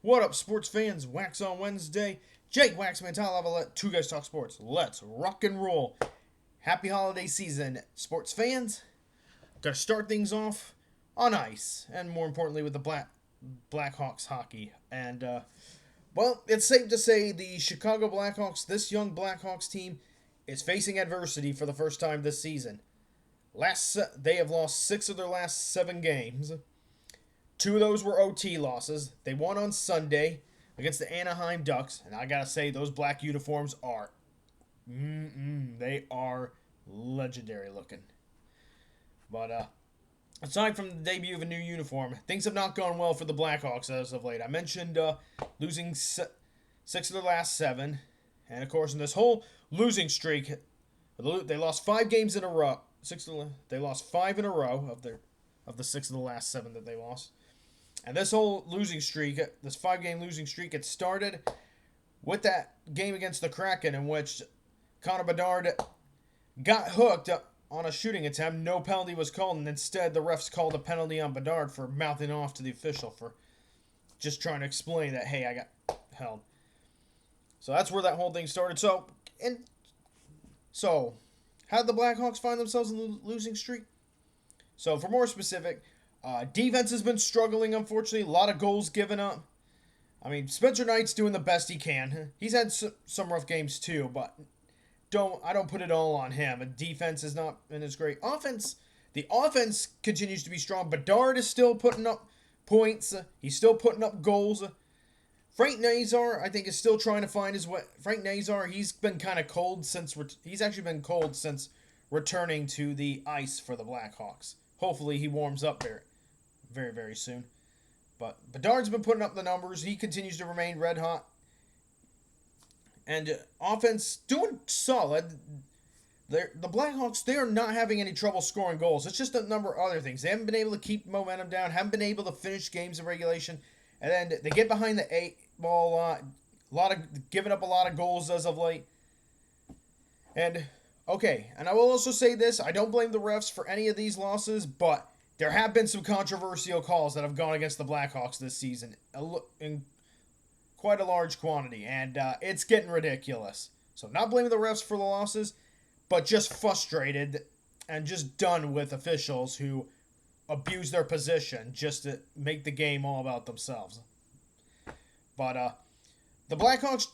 What up, sports fans? Waxon Wednesday. Jake Waxman, Tyler Lavalette, Two Guys Talk Sports. Let's rock and roll. Happy holiday season, sports fans. Gonna start things off on ice, and more importantly with the Blackhawks hockey. And, well, it's safe to say the Chicago Blackhawks, this young Blackhawks team, is facing adversity for the first time this season. They have lost 6 of their last 7 games. 2 of those were OT losses. They won on Sunday against the Anaheim Ducks, and I gotta say those black uniforms are, they are legendary looking. But aside from the debut of a new uniform, things have not gone well for the Blackhawks as of late. I mentioned losing 6 of their last 7, and of course in this whole losing streak, they lost 5 games in a row. They lost 5 in a row of the 6 of the last 7 that they lost. And this whole losing streak, this 5-game losing streak, it started with that game against the Kraken in which Connor Bedard got hooked on a shooting attempt. No penalty was called, and instead the refs called a penalty on Bedard for mouthing off to the official for just trying to explain that, hey, I got held. So that's where that whole thing started. So how did the Blackhawks find themselves in the losing streak? So for more specific, defense has been struggling, unfortunately. A lot of goals given up. I mean, Spencer Knight's doing the best he can. He's had some rough games too, but I don't put it all on him. And defense has not been as great. The offense continues to be strong. Bedard is still putting up points. He's still putting up goals. Frank Nazar, I think, is still trying to find his way. Frank Nazar, he's been kind of cold since returning to the ice for the Blackhawks. Hopefully he warms up very, very, very soon. But Bedard's been putting up the numbers. He continues to remain red hot. And offense doing solid. The Blackhawks, they are not having any trouble scoring goals. It's just a number of other things. They haven't been able to keep momentum down. Haven't been able to finish games in regulation. And then they get behind the 8 ball a lot. Giving up a lot of goals as of late. And okay, and I will also say this, I don't blame the refs for any of these losses, but there have been some controversial calls that have gone against the Blackhawks this season in quite a large quantity, and it's getting ridiculous. So not blaming the refs for the losses, but just frustrated and just done with officials who abuse their position just to make the game all about themselves. But the Blackhawks,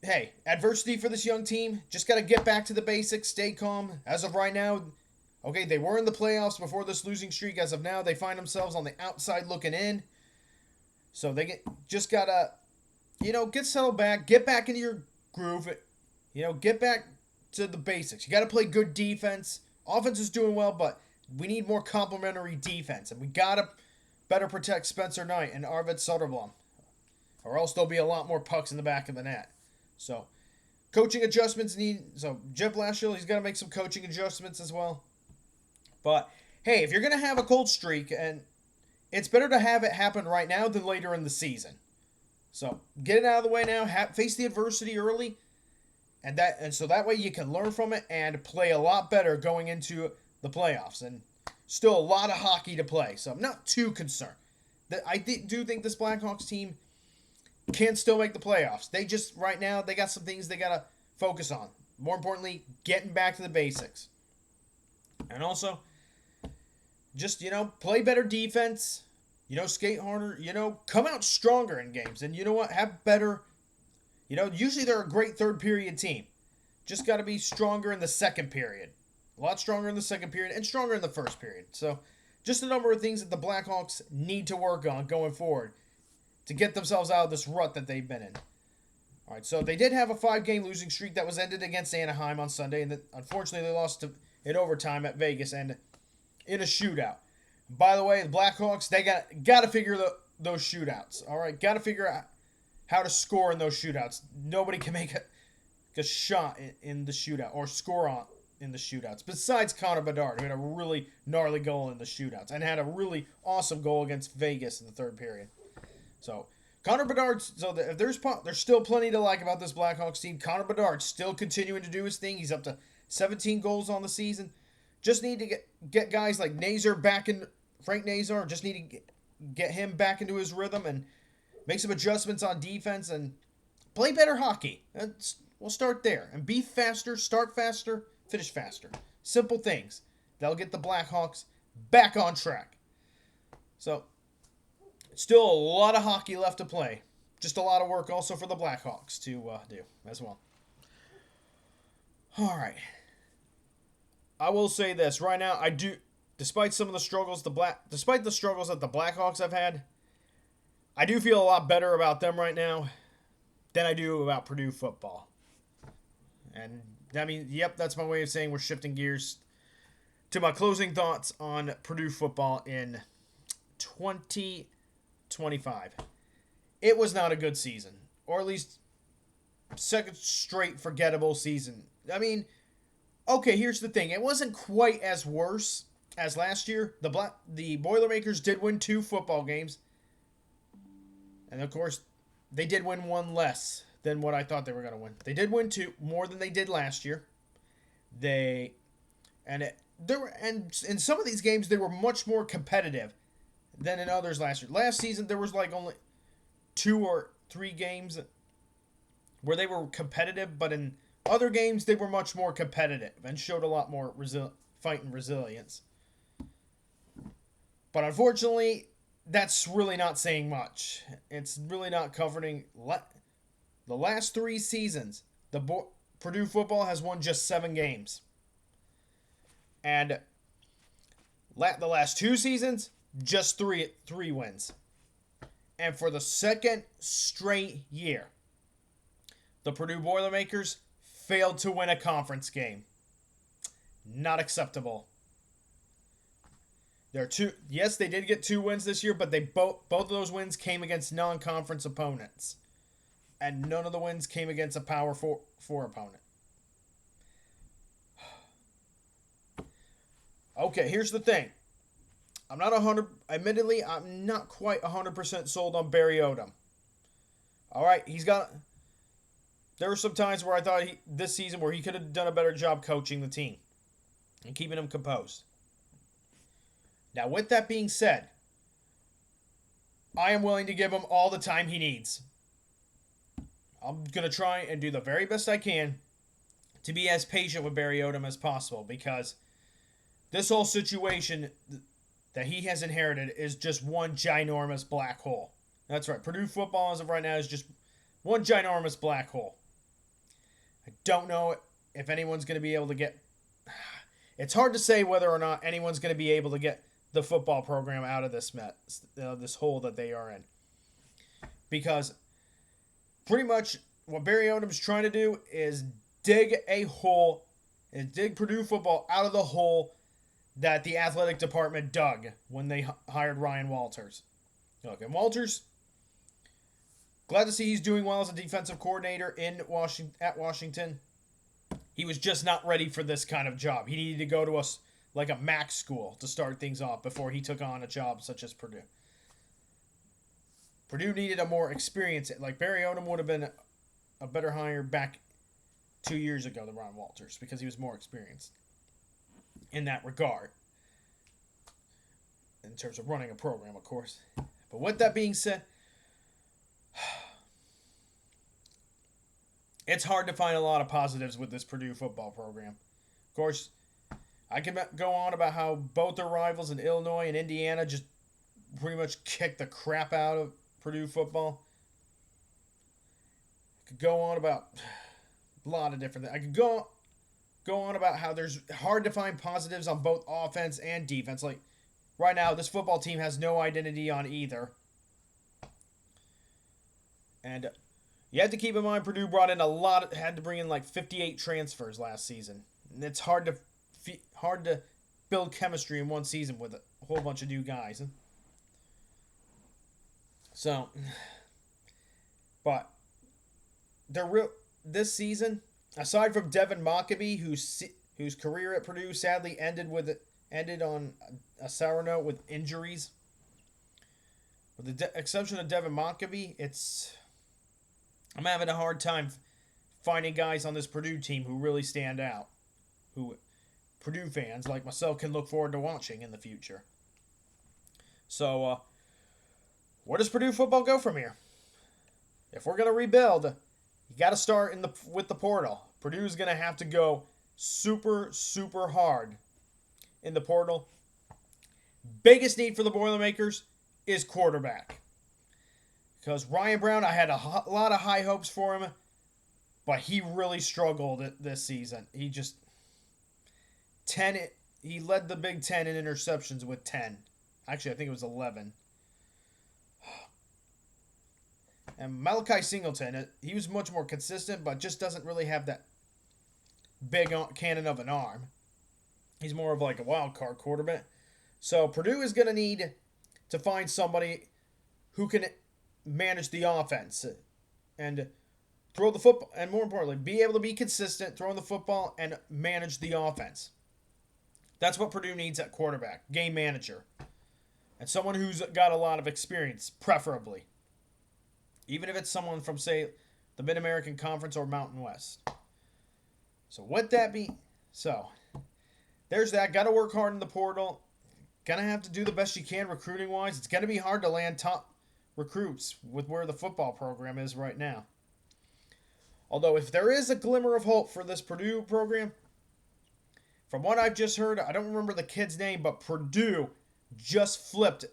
hey, adversity for this young team. Just got to get back to the basics, stay calm. As of right now, okay, they were in the playoffs before this losing streak. As of now, they find themselves on the outside looking in. So they just got to, get settled back, get back into your groove, get back to the basics. You got to play good defense. Offense is doing well, but we need more complementary defense. And we got to better protect Spencer Knight and Arvid Soderblom. Or else there'll be a lot more pucks in the back of the net. So, coaching adjustments So, Jeff Blashill, he's got to make some coaching adjustments as well. But, hey, if you're going to have a cold streak, and it's better to have it happen right now than later in the season. So, get it out of the way now. Face the adversity early. And so that way you can learn from it and play a lot better going into the playoffs. And still a lot of hockey to play. So, I'm not too concerned. I do think this Blackhawks team can still make the playoffs. They just, right now, they got some things they got to focus on. More importantly, getting back to the basics. And also, just, play better defense. Skate harder. Come out stronger in games. And you know what? Have better, usually they're a great third period team. Just got to be stronger in the second period. A lot stronger in the second period and stronger in the first period. So, just a number of things that the Blackhawks need to work on going forward to get themselves out of this rut that they've been in. All right, so they did have a 5-game losing streak that was ended against Anaheim on Sunday, and unfortunately they lost in overtime at Vegas and in a shootout. By the way, the Blackhawks, they got to figure those shootouts. All right, got to figure out how to score in those shootouts. Nobody can make a shot in the shootout or score on in the shootouts. Besides Connor Bedard, who had a really gnarly goal in the shootouts and had a really awesome goal against Vegas in the third period. So, Connor Bedard, if there's still plenty to like about this Blackhawks team. Connor Bedard still continuing to do his thing. He's up to 17 goals on the season. Just need to get guys like Nazar back in, Frank Nazar, just need to get him back into his rhythm and make some adjustments on defense, and play better hockey. We'll start there. And be faster, start faster, finish faster. Simple things. That'll get the Blackhawks back on track. So, still a lot of hockey left to play. Just a lot of work also for the Blackhawks to do as well. All right. I will say this right now. I do, despite some of the struggles, despite the struggles that the Blackhawks have had, I do feel a lot better about them right now than I do about Purdue football. And I mean, yep, that's my way of saying we're shifting gears to my closing thoughts on Purdue football in 2025. It was not a good season, or at least second straight forgettable season. I mean, okay, here's the thing. It wasn't quite as worse as last year. The Boilermakers did win 2 football games. And of course, they did win 1 less than what I thought they were going to win. They did win 2 more than they did last year. In some of these games they were much more competitive than in others last year. Last season there was like only 2 or 3 games where they were competitive, but in other games they were much more competitive and showed a lot more fight and resilience. But unfortunately, that's really not saying much. It's really not covering the last 3 seasons. Purdue football has won just 7 games. And the last 2 seasons, just 3 wins. And for the second straight year, the Purdue Boilermakers failed to win a conference game. Not acceptable. Yes, they did get 2 wins this year, but both of those wins came against non-conference opponents. And none of the wins came against a Power 4 opponent. Okay, here's the thing. Admittedly, I'm not quite 100% sold on Barry Odom. All right, there were some times where I thought this season where he could have done a better job coaching the team and keeping them composed. Now, with that being said, I am willing to give him all the time he needs. I'm going to try and do the very best I can to be as patient with Barry Odom as possible, because this whole situation that he has inherited is just one ginormous black hole. That's right. Purdue football as of right now is just one ginormous black hole. I don't know if anyone's going to be able to get... It's hard to say whether or not anyone's going to be able to get the football program out of this this hole that they are in. Because pretty much what Barry Odom's trying to do is dig a hole and dig Purdue football out of the hole that the athletic department dug when they hired Ryan Walters. Look, and Walters, glad to see he's doing well as a defensive coordinator at Washington. He was just not ready for this kind of job. He needed to go to like a MAC school to start things off before he took on a job such as Purdue. Purdue needed a more experienced, like Barry Odom would have been a better hire back 2 years ago than Ryan Walters, because he was more experienced in that regard. In terms of running a program, of course. But with that being said, it's hard to find a lot of positives with this Purdue football program. Of course, I can go on about how both their rivals in Illinois and Indiana just pretty much kicked the crap out of Purdue football. I could go on about a lot of different things. I could go on about how there's hard to find positives on both offense and defense. Like, right now, this football team has no identity on either. And you have to keep in mind, Purdue had to bring in like 58 transfers last season. And it's hard to build chemistry in one season with a whole bunch of new guys. So, but this season, aside from Devin Mockabee, whose career at Purdue sadly ended on a sour note with injuries, with the exception of Devin Mockabee, I'm having a hard time finding guys on this Purdue team who really stand out, who Purdue fans like myself can look forward to watching in the future. So, where does Purdue football go from here? if we're going to rebuild, you got to start with the portal. Purdue's going to have to go super, super hard in the portal. Biggest need for the Boilermakers is quarterback. Because Ryan Brown, I had a lot of high hopes for him, but he really struggled this season. He just he led the Big Ten in interceptions with 10. Actually, I think it was 11. And Malachi Singleton, he was much more consistent, but just doesn't really have that big cannon of an arm. He's more of like a wild card quarterback. So Purdue is going to need to find somebody who can manage the offense and throw the football, and more importantly, be able to be consistent, throwing the football and manage the offense. That's what Purdue needs at quarterback, game manager, and someone who's got a lot of experience, preferably. Even if it's someone from, say, the Mid-American Conference or Mountain West. So what that be? So there's that. Got to work hard in the portal. Gonna have to do the best you can recruiting-wise. It's gonna be hard to land top recruits with where the football program is right now. Although if there is a glimmer of hope for this Purdue program, from what I've just heard, I don't remember the kid's name, but Purdue just flipped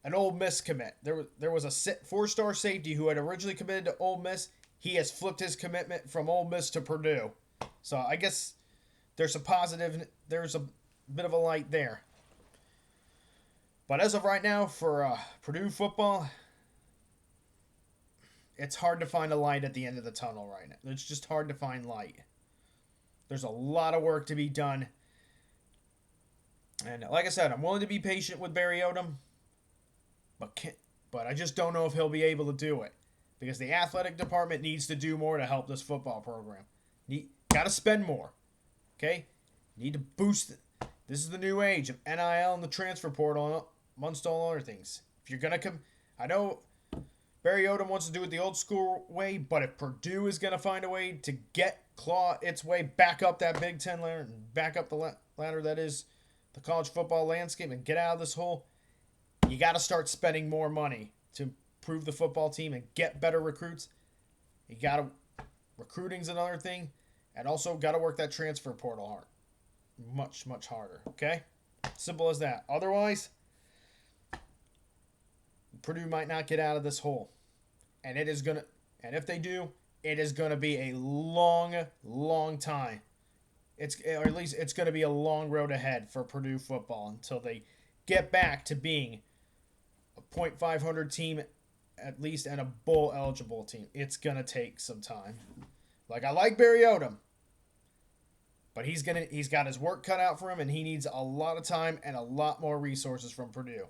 an Ole Miss commit. There was a 4-star safety who had originally committed to Ole Miss. He has flipped his commitment from Ole Miss to Purdue. So I guess there's a bit of a light there. But as of right now, for Purdue football, it's hard to find a light at the end of the tunnel right now. It's just hard to find light. There's a lot of work to be done. And like I said, I'm willing to be patient with Barry Odom, but I just don't know if he'll be able to do it. Because the athletic department needs to do more to help this football program. Got to spend more. Okay? Need to boost it. This is the new age of NIL and the transfer portal, amongst all other things. If you're going to come... I know Barry Odom wants to do it the old school way, but if Purdue is going to find a way to claw its way back up that Big Ten ladder and back up the ladder that is the college football landscape and get out of this hole, you got to start spending more money to improve the football team and get better recruits. You got to... Recruiting's another thing. And also got to work that transfer portal hard. Much, much harder. Okay? Simple as that. Otherwise, Purdue might not get out of this hole. And if they do, it is gonna be a long, long time. Or at least it's gonna be a long road ahead for Purdue football until they get back to being a .500 team at least and a bowl eligible team. It's gonna take some time. I like Barry Odom, but he's got his work cut out for him, and he needs a lot of time and a lot more resources from Purdue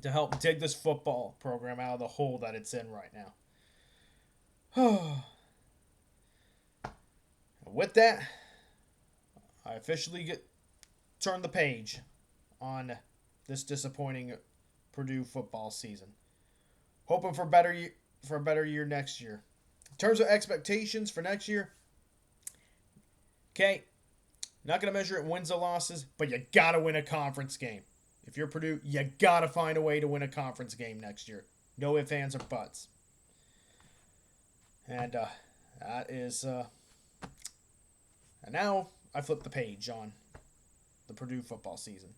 to help dig this football program out of the hole that it's in right now. With that, I officially turn the page on this disappointing Purdue football season. Hoping for a better year next year. In terms of expectations for next year, okay, not going to measure it in wins or losses, but you got to win a conference game. If you're Purdue, you got to find a way to win a conference game next year. No ifs, ands, or buts. And that is... and now I flip the page on the Purdue football season.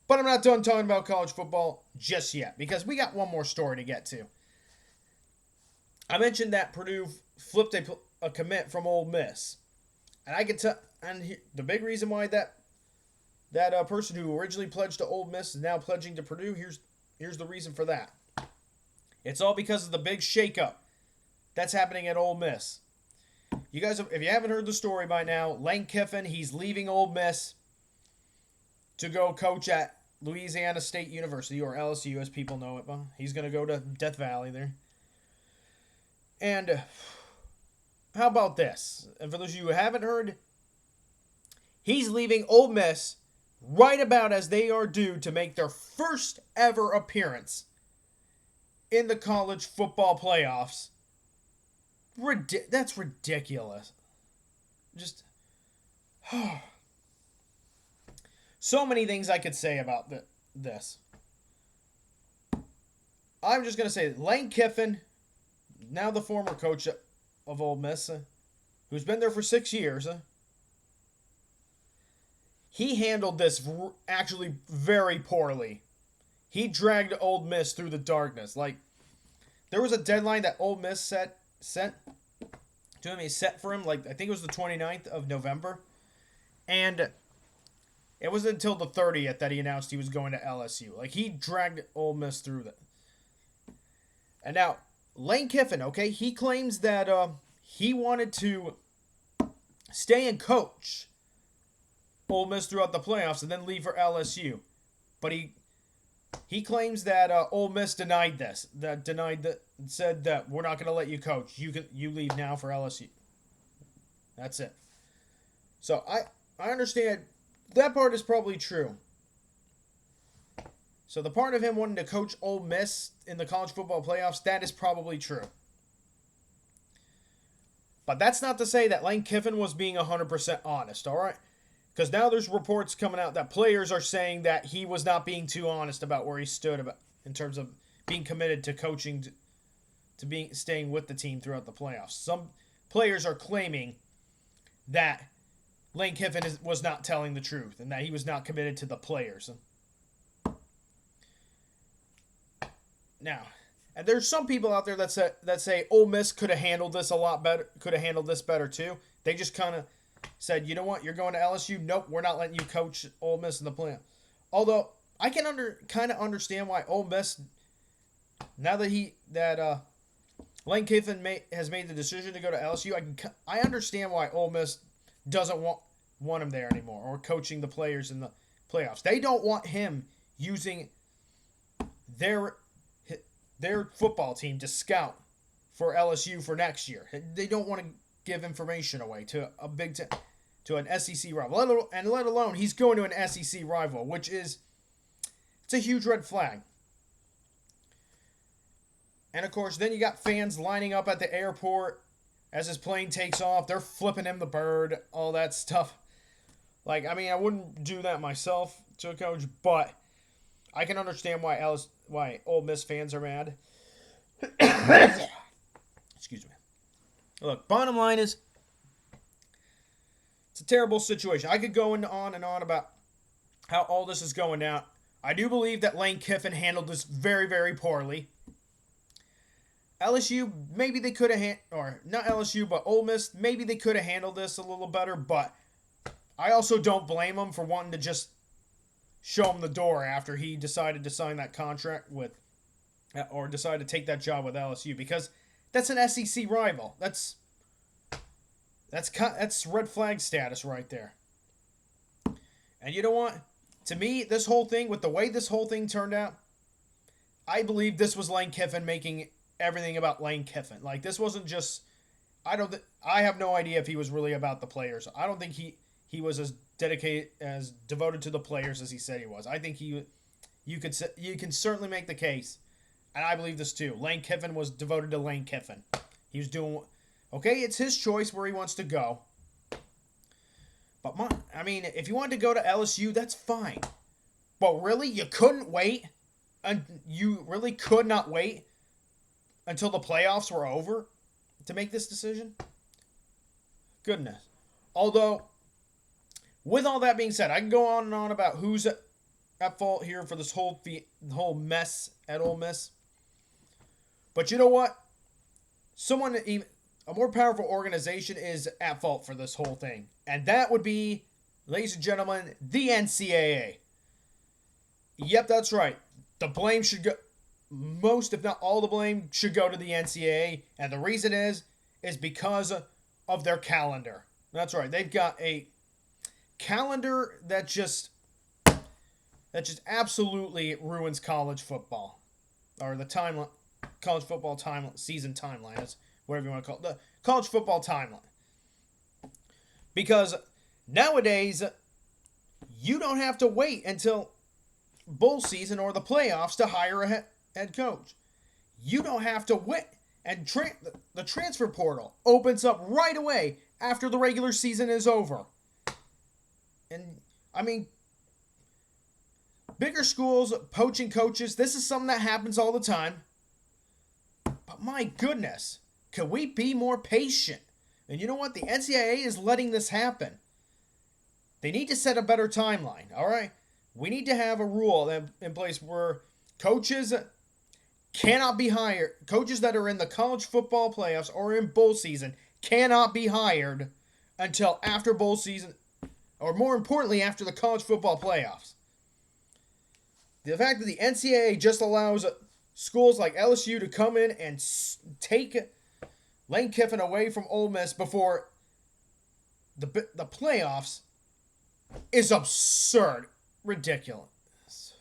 But I'm not done talking about college football just yet, because we got one more story to get to. I mentioned that Purdue flipped a commit from Ole Miss. And I can tell... And the big reason why that person who originally pledged to Ole Miss is now pledging to Purdue, here's the reason for that. It's all because of the big shakeup that's happening at Ole Miss. You guys, if you haven't heard the story by now, Lane Kiffen, he's leaving Ole Miss to go coach at Louisiana State University, or LSU as people know it. He's going to go to Death Valley there. And how about this? And for those of you who haven't heard, he's leaving Ole Miss right about as they are due to make their first ever appearance in the college football playoffs. That's ridiculous. Just... so many things I could say about this. I'm just going to say Lane Kiffen now the former coach of Ole Miss, who's been there for 6 years, he handled this actually very poorly. He dragged Ole Miss through the darkness. Like, there was a deadline that Ole Miss set to him. He set for him, like, I think it was the 29th of November. And it wasn't until the 30th that he announced he was going to LSU. Like, he dragged Ole Miss through that. And now, Lane Kiffen, okay, he claims that he wanted to stay and coach Ole Miss throughout the playoffs and then leave for LSU. But he claims that Ole Miss denied this. Said that we're not going to let you coach. You leave now for LSU. That's it. So I understand that part is probably true. So the part of him wanting to coach Ole Miss in the college football playoffs, that is probably true. But that's not to say that Lane Kiffen was being 100% honest, all right? Because now there's reports coming out that players are saying that he was not being too honest about where he stood in terms of being committed to coaching, to staying with the team throughout the playoffs. Some players are claiming that Lane Kiffen was not telling the truth and that he was not committed to the players. Now, and there's some people out there that say Ole Miss could have handled this a lot better, could have handled this better too. They just kind of said, you know what, you're going to LSU? Nope, we're not letting you coach Ole Miss in the playoffs. Although I can kind of understand why Ole Miss, now that Lane Kiffen has made the decision to go to LSU, I understand why Ole Miss doesn't want him there anymore or coaching the players in the playoffs. They don't want him using their football team to scout for LSU for next year. They don't want to give information away to a to an SEC rival, and let alone he's going to an SEC rival, which it's a huge red flag. And of course, then you got fans lining up at the airport as his plane takes off. They're flipping him the bird, all that stuff. Like, I mean, I wouldn't do that myself to a coach, but I can understand why Ole Miss fans are mad. Excuse me. Look, bottom line is, it's a terrible situation. I could go on and on about how all this is going down. I do believe that Lane Kiffen handled this very, very poorly. LSU, maybe they could have, or not LSU, but Ole Miss, maybe they could have handled this a little better, but I also don't blame him for wanting to just show him the door after he decided to sign that contract or decided to take that job with LSU, because that's an SEC rival. That's red flag status right there. And you know what? To me, this whole thing, with the way this whole thing turned out, I believe this was Lane Kiffen making everything about Lane Kiffen. Like, this wasn't just, I have no idea if he was really about the players. I don't think he was as dedicated, as devoted to the players as he said he was. I think you can certainly make the case, and I believe this too. Lane Kiffen was devoted to Lane Kiffen. He was doing, okay, it's his choice where he wants to go. But I mean, if you wanted to go to LSU, that's fine. But really, you couldn't wait, and you really could not wait until the playoffs were over to make this decision? Goodness. Although, with all that being said, I can go on and on about who's at fault here for this whole mess at Ole Miss. But you know what? A more powerful organization is at fault for this whole thing. And that would be, ladies and gentlemen, the NCAA. Yep, that's right. The blame should go, most if not all the blame should go to the NCAA. And the reason is because of their calendar. That's right. They've got a calendar that just absolutely ruins college football. Or the timeline, college football season timeline. That's whatever you want to call it. The college football timeline. Because nowadays, you don't have to wait until bowl season or the playoffs to hire a head coach. You don't have to wait. And the transfer portal opens up right away after the regular season is over. And, I mean, bigger schools poaching coaches, this is something that happens all the time. But my goodness, Could we be more patient? And you know what? The NCAA is letting this happen. They need to set a better timeline, all right? We need to have a rule in place where coaches cannot be hired. Coaches that are in the college football playoffs or in bowl season cannot be hired until after bowl season, or more importantly, after the college football playoffs. The fact that the NCAA just allows schools like LSU to come in and take Lane Kiffen away from Ole Miss before the playoffs is absurd. Ridiculous.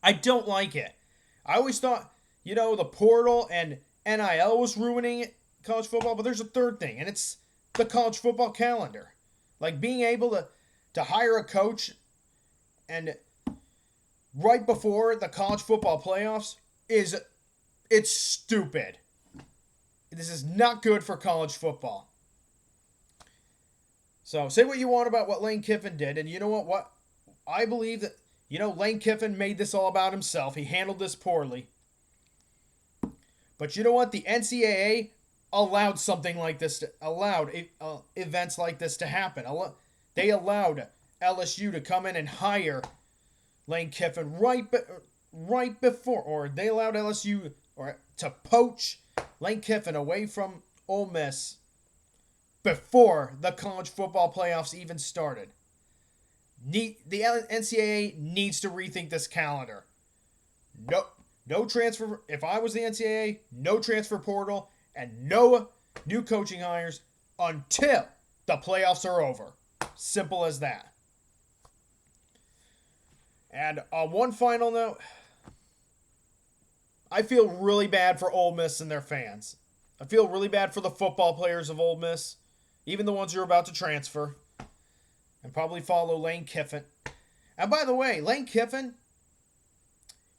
I don't like it. I always thought, the portal and NIL was ruining college football, but there's a third thing, and it's the college football calendar. Like being able to hire a coach and right before the college football playoffs it's stupid. This is not good for college football. So say what you want about what Lane Kiffen did, and you know what I believe that Lane Kiffen made this all about himself. He handled this poorly. But you know what? The NCAA allowed something like this, allowed events like this to happen. They allowed LSU to come in and hire Lane Kiffen right before, or they allowed LSU to poach Lane Kiffen away from Ole Miss before the college football playoffs even started. The NCAA needs to rethink this calendar. No transfer. If I was the NCAA, no transfer portal and no new coaching hires until the playoffs are over. Simple as that. And on one final note, I feel really bad for Ole Miss and their fans. I feel really bad for the football players of Ole Miss, even the ones who are about to transfer and probably follow Lane Kiffen. And by the way, Lane Kiffen,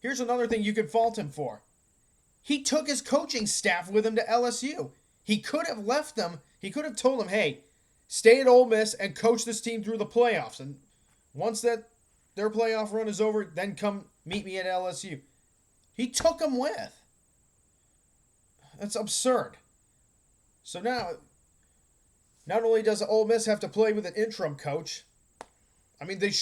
here's another thing you could fault him for. He took his coaching staff with him to LSU. He could have left them. He could have told them, hey, stay at Ole Miss and coach this team through the playoffs. And once their playoff run is over, then come meet me at LSU. He took them with. That's absurd. So now, not only does Ole Miss have to play with an interim coach, I mean, they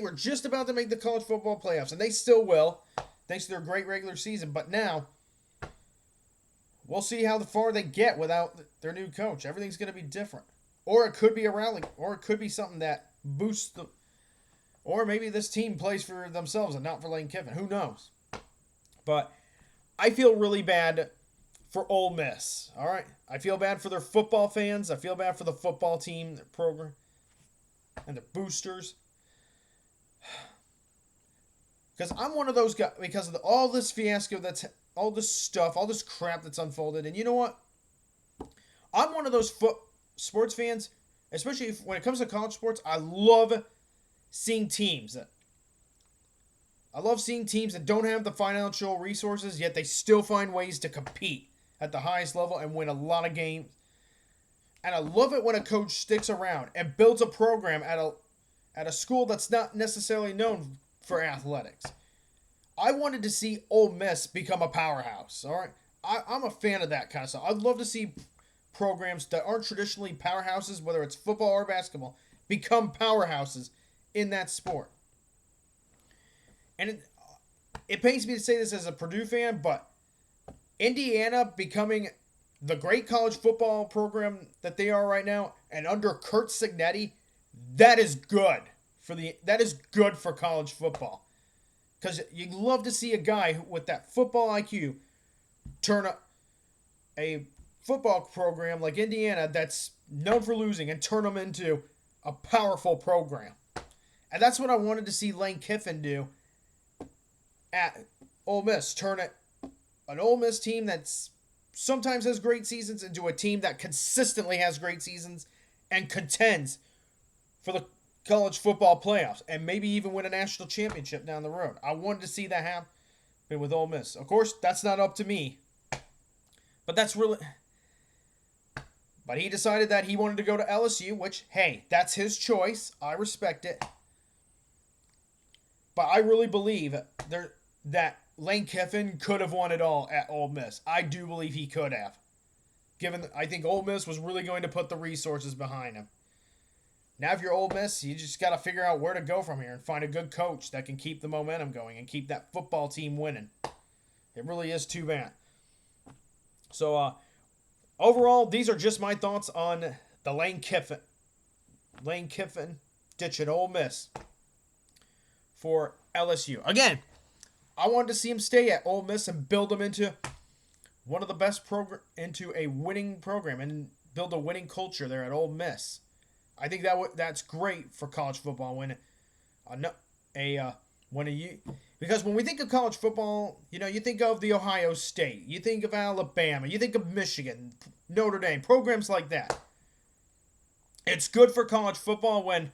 were just about to make the college football playoffs, and they still will, thanks to their great regular season. But now, we'll see how far they get without their new coach. Everything's going to be different. Or it could be a rally, or it could be something that boosts the... Or maybe this team plays for themselves and not for Lane Kiffen. Who knows? But I feel really bad for Ole Miss. All right? I feel bad for their football fans. I feel bad for the football team, their program, and their boosters. Because I'm one of those guys, because of all this fiasco, all this stuff, all this crap that's unfolded. And you know what? I'm one of those sports fans, especially when it comes to college sports. I love seeing teams that don't have the financial resources, yet they still find ways to compete at the highest level and win a lot of games. And I love it when a coach sticks around and builds a program at a school that's not necessarily known for athletics. I wanted to see Ole Miss become a powerhouse. All right, I'm a fan of that kind of stuff. I'd love to see programs that aren't traditionally powerhouses, whether it's football or basketball, become powerhouses in that sport. And it pains me to say this as a Purdue fan, but Indiana becoming the great college football program that they are right now, and under Curt Cignetti, that is good for college football. Because you'd love to see a guy with that football IQ turn a football program like Indiana that's known for losing and turn them into a powerful program. And that's what I wanted to see Lane Kiffen do at Ole Miss. Turn an Ole Miss team that's sometimes has great seasons into a team that consistently has great seasons and contends for the college football playoffs and maybe even win a national championship down the road. I wanted to see that happen with Ole Miss. Of course, that's not up to me. But he decided that he wanted to go to LSU, which, hey, that's his choice. I respect it. But I really believe that Lane Kiffen could have won it all at Ole Miss. I do believe he could have. I think Ole Miss was really going to put the resources behind him. Now, if you're Ole Miss, you just got to figure out where to go from here and find a good coach that can keep the momentum going and keep that football team winning. It really is too bad. So, overall, these are just my thoughts on the Lane Kiffen ditching Ole Miss for LSU. Again, I wanted to see him stay at Ole Miss and build him into one of the best into a winning program and build a winning culture there at Ole Miss. I think that's great for college football because when we think of college football, you think of the Ohio State, you think of Alabama, you think of Michigan, Notre Dame, programs like that. It's good for college football when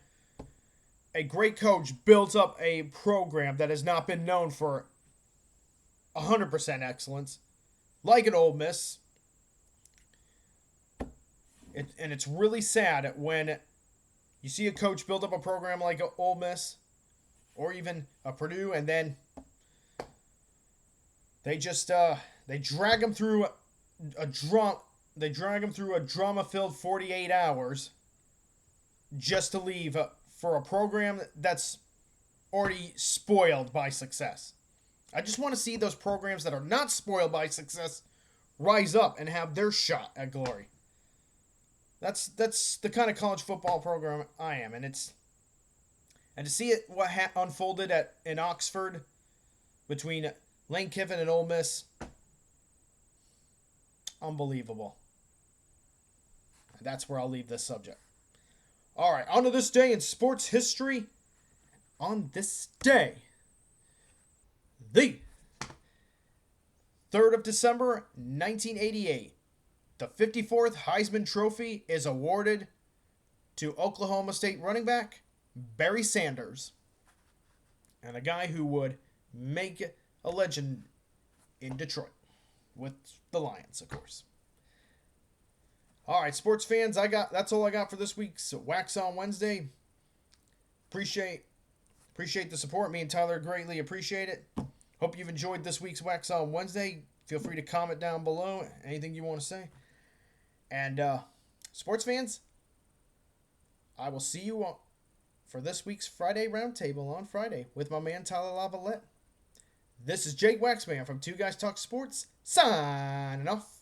a great coach builds up a program that has not been known for 100% excellence, like an Ole Miss. And it's really sad when you see a coach build up a program like an Ole Miss or even a Purdue, and then they just they drag them through a drama-filled 48 hours just to leave for a program that's already spoiled by success. I just want to see those programs that are not spoiled by success rise up and have their shot at glory. That's the kind of college football program I am, and to see it unfolded in Oxford between Lane Kiffen and Ole Miss, unbelievable. And that's where I'll leave this subject. All right, on to this day in sports history. On this day, the 3rd of December, 1988. The 54th Heisman Trophy is awarded to Oklahoma State running back Barry Sanders, and a guy who would make a legend in Detroit with the Lions, of course. All right, sports fans, that's all I got for this week's Waxon Wednesday. Appreciate the support. Me and Tyler greatly appreciate it. Hope you've enjoyed this week's Waxon Wednesday. Feel free to comment down below anything you want to say. And sports fans, I will see you for this week's Friday Roundtable on Friday with my man Tyler Lavalette. This is Jake Waxman from Two Guys Talk Sports, signing off.